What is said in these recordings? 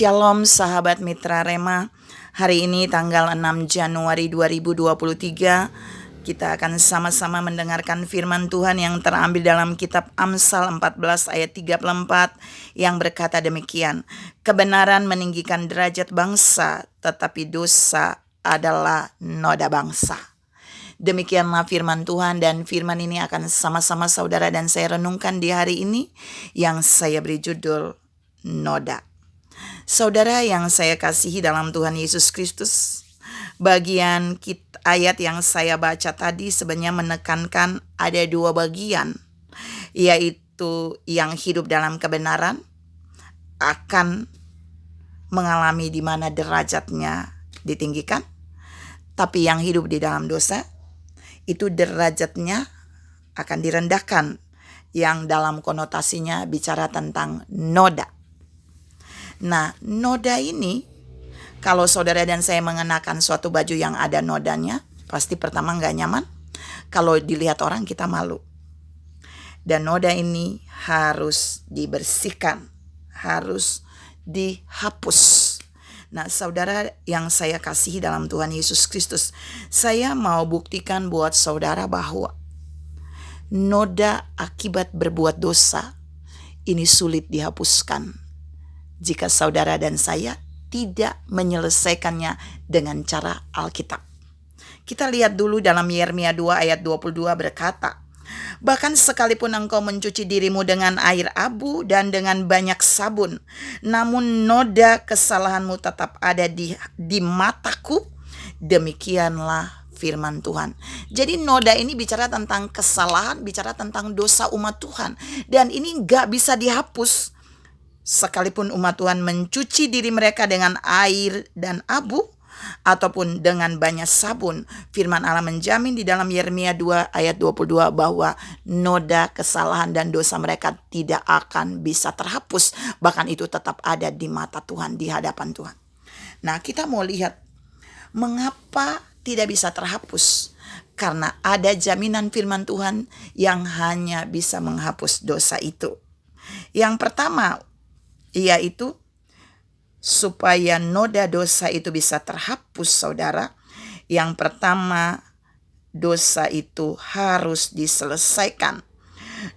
Shalom sahabat Mitra Rema. Hari ini tanggal 6 Januari 2023, kita akan sama-sama mendengarkan firman Tuhan yang terambil dalam kitab Amsal 14 ayat 34 yang berkata demikian. Kebenaran meninggikan derajat bangsa, tetapi dosa adalah noda bangsa. Demikianlah firman Tuhan, dan firman ini akan sama-sama saudara dan saya renungkan di hari ini yang saya beri judul noda. Saudara yang saya kasihi dalam Tuhan Yesus Kristus, bagian ayat yang saya baca tadi sebenarnya menekankan ada dua bagian, yaitu yang hidup dalam kebenaran akan mengalami di mana derajatnya ditinggikan, tapi yang hidup di dalam dosa itu derajatnya akan direndahkan, yang dalam konotasinya bicara tentang noda. Nah, noda ini, kalau saudara dan saya mengenakan suatu baju yang ada nodanya, pasti pertama nggak nyaman. Kalau dilihat orang kita malu. Dan noda ini harus dibersihkan, harus dihapus. Nah, saudara yang saya kasihi dalam Tuhan Yesus Kristus, saya mau buktikan buat saudara bahwa noda akibat berbuat dosa ini sulit dihapuskan jika saudara dan saya tidak menyelesaikannya dengan cara Alkitab. Kita lihat dulu dalam Yeremia 2 ayat 22 berkata, bahkan sekalipun engkau mencuci dirimu dengan air abu dan dengan banyak sabun, namun noda kesalahanmu tetap ada di mataku. Demikianlah firman Tuhan. Jadi noda ini bicara tentang kesalahan, bicara tentang dosa umat Tuhan. Dan ini gak bisa dihapus. Sekalipun umat Tuhan mencuci diri mereka dengan air dan abu ataupun dengan banyak sabun, firman Allah menjamin di dalam Yeremia 2 ayat 22 bahwa noda kesalahan dan dosa mereka tidak akan bisa terhapus, bahkan itu tetap ada di mata Tuhan, di hadapan Tuhan. Nah, kita mau lihat mengapa tidak bisa terhapus, karena ada jaminan firman Tuhan yang hanya bisa menghapus dosa itu. Yang pertama, yaitu supaya noda dosa itu bisa terhapus, saudara. Yang pertama, dosa itu harus diselesaikan.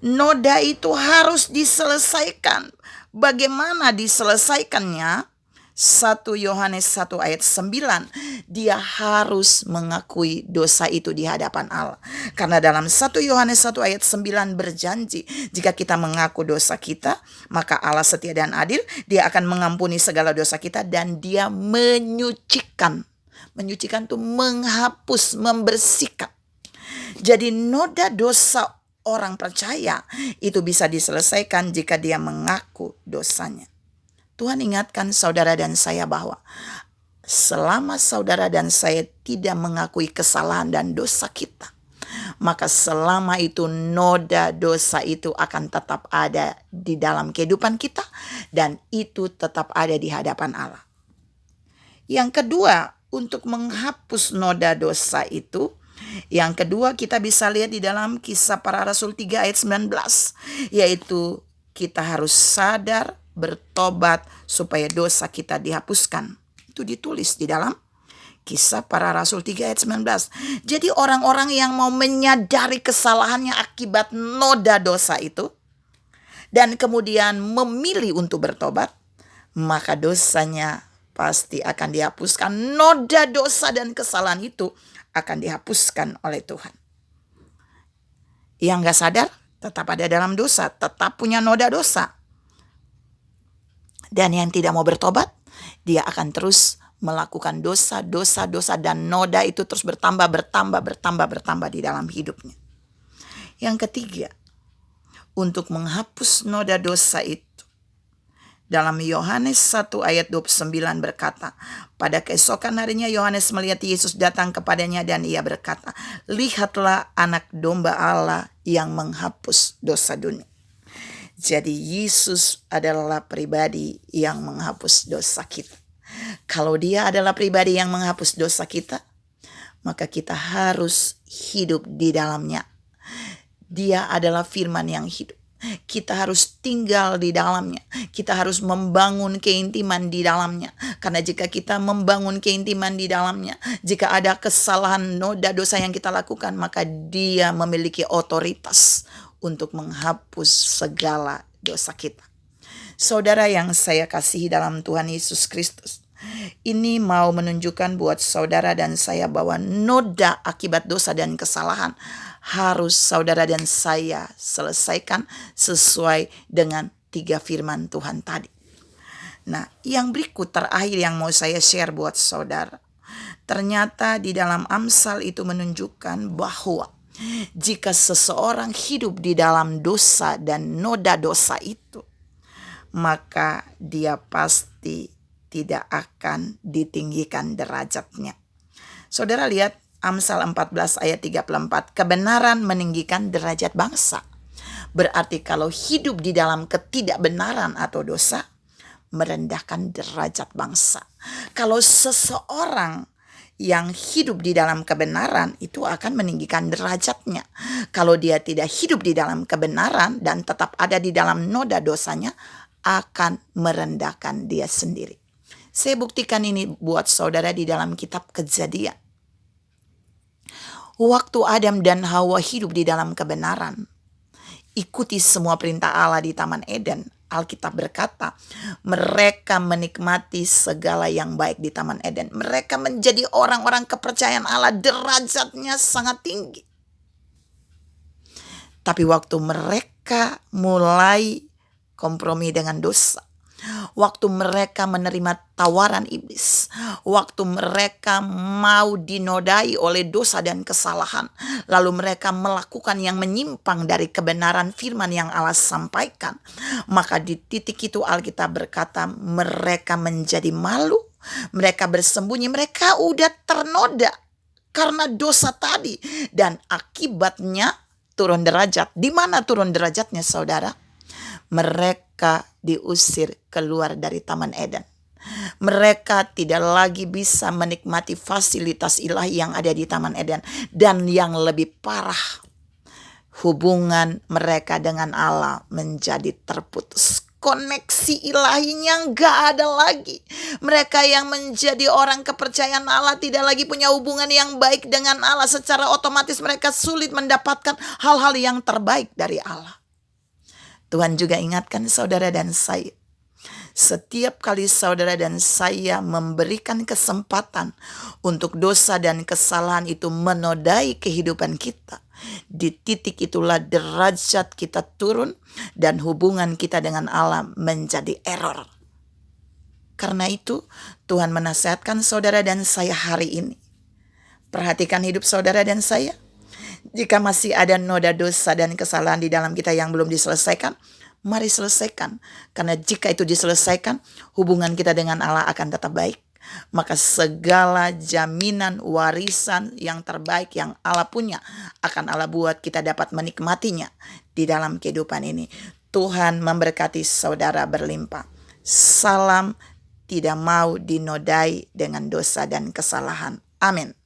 Noda itu harus diselesaikan. Bagaimana diselesaikannya? 1 Yohanes 1 ayat 9, dia harus mengakui dosa itu di hadapan Allah. Karena dalam 1 Yohanes 1 ayat 9 berjanji, jika kita mengaku dosa kita, maka Allah setia dan adil, dia akan mengampuni segala dosa kita dan dia menyucikan. Menyucikan itu menghapus, membersihkan. Jadi noda dosa orang percaya itu bisa diselesaikan jika dia mengaku dosanya. Tuhan ingatkan saudara dan saya bahwa selama saudara dan saya tidak mengakui kesalahan dan dosa kita, maka selama itu noda dosa itu akan tetap ada di dalam kehidupan kita dan itu tetap ada di hadapan Allah. Yang kedua, untuk menghapus noda dosa itu, yang kedua kita bisa lihat di dalam Kisah Para Rasul 3 ayat 19, yaitu kita harus sadar, bertobat supaya dosa kita dihapuskan. Itu ditulis di dalam Kisah Para Rasul 3 ayat 19. Jadi orang-orang yang mau menyadari kesalahannya akibat noda dosa itu dan kemudian memilih untuk bertobat, maka dosanya pasti akan dihapuskan. Noda dosa dan kesalahan itu akan dihapuskan oleh Tuhan. Yang gak sadar tetap ada dalam dosa, tetap punya noda dosa. Dan yang tidak mau bertobat, dia akan terus melakukan dosa dan noda itu terus bertambah di dalam hidupnya. Yang ketiga, untuk menghapus noda dosa itu, dalam Yohanes 1 ayat 29 berkata, pada keesokan harinya Yohanes melihat Yesus datang kepadanya dan ia berkata, lihatlah anak domba Allah yang menghapus dosa dunia. Jadi Yesus adalah pribadi yang menghapus dosa kita. Kalau dia adalah pribadi yang menghapus dosa kita, maka kita harus hidup di dalamnya. Dia adalah firman yang hidup. Kita harus tinggal di dalamnya. Kita harus membangun keintiman di dalamnya. Karena jika kita membangun keintiman di dalamnya, jika ada kesalahan, noda, dosa yang kita lakukan, maka Dia memiliki otoritas untuk menghapus segala dosa kita. Saudara yang saya kasihi dalam Tuhan Yesus Kristus, ini mau menunjukkan buat saudara dan saya bahwa noda akibat dosa dan kesalahan harus saudara dan saya selesaikan sesuai dengan 3 firman Tuhan tadi. Nah, yang berikut terakhir yang mau saya share buat saudara. Ternyata di dalam Amsal itu menunjukkan bahwa jika seseorang hidup di dalam dosa dan noda dosa itu, maka dia pasti tidak akan ditinggikan derajatnya. Saudara lihat Amsal 14 ayat 34, kebenaran meninggikan derajat bangsa. Berarti kalau hidup di dalam ketidakbenaran atau dosa, merendahkan derajat bangsa. Kalau seseorang yang hidup di dalam kebenaran itu akan meninggikan derajatnya. Kalau dia tidak hidup di dalam kebenaran dan tetap ada di dalam noda dosanya, akan merendahkan dia sendiri. Saya buktikan ini buat saudara di dalam kitab Kejadian. Waktu Adam dan Hawa hidup di dalam kebenaran, ikuti semua perintah Allah di Taman Eden, Alkitab berkata, mereka menikmati segala yang baik di Taman Eden. Mereka menjadi orang-orang kepercayaan Allah, derajatnya sangat tinggi. Tapi waktu mereka mulai kompromi dengan dosa, waktu mereka menerima tawaran iblis, waktu mereka mau dinodai oleh dosa dan kesalahan, lalu mereka melakukan yang menyimpang dari kebenaran firman yang Allah sampaikan, maka di titik itu Alkitab berkata mereka menjadi malu, mereka bersembunyi, mereka udah ternoda karena dosa tadi, dan akibatnya turun derajat. Di mana turun derajatnya, saudara? Mereka diusir keluar dari Taman Eden. Mereka tidak lagi bisa menikmati fasilitas ilahi yang ada di Taman Eden. Dan yang lebih parah, hubungan mereka dengan Allah menjadi terputus. Koneksi ilahinya gak ada lagi. Mereka yang menjadi orang kepercayaan Allah tidak lagi punya hubungan yang baik dengan Allah. Secara otomatis mereka sulit mendapatkan hal-hal yang terbaik dari Allah. Tuhan juga ingatkan saudara dan saya, setiap kali saudara dan saya memberikan kesempatan untuk dosa dan kesalahan itu menodai kehidupan kita, di titik itulah derajat kita turun dan hubungan kita dengan Allah menjadi error. Karena itu Tuhan menasihatkan saudara dan saya hari ini, perhatikan hidup saudara dan saya. Jika masih ada noda dosa dan kesalahan di dalam kita yang belum diselesaikan, mari selesaikan. Karena jika itu diselesaikan, hubungan kita dengan Allah akan tetap baik. Maka segala jaminan warisan yang terbaik yang Allah punya akan Allah buat kita dapat menikmatinya di dalam kehidupan ini. Tuhan memberkati saudara berlimpah. Salam tidak mau dinodai dengan dosa dan kesalahan. Amin.